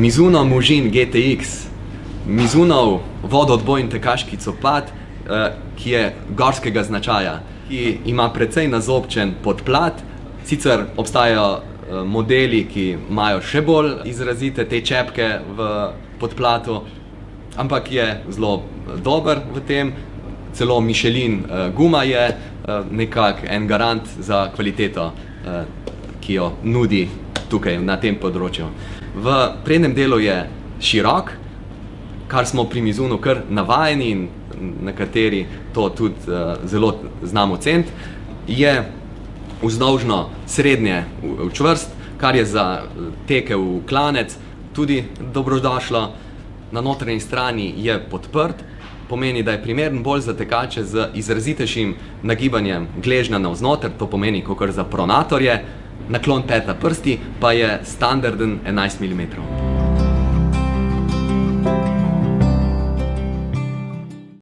Mizuno Mužin GTX, Mizunov vodoodbojni tekaški copat, ki je gorskega značaja, ki ima precej nazobčen podplat. Sicer obstajajo modeli, ki imajo še bolj izrazite te čepke v podplatu, ampak je zelo dober v tem. Celo Michelin guma je nekako en garant za kvaliteto, ki jo nudi tukaj na tem področju. V prednjem delu je širok, kar smo pri Mizunu kar navajeni in nekateri to tudi zelo znamo ceniti. Je vzdolžno srednje čvrst, kar je za teke v klanec tudi dobrodošlo. Na notranji strani je podprt, pomeni, da je primeren bolj za tekače z izrazitejšim nagibanjem gležnja navznoter, to pomeni kakor za pronatorje. Naklon peta prsti pa je standarden 11 mm.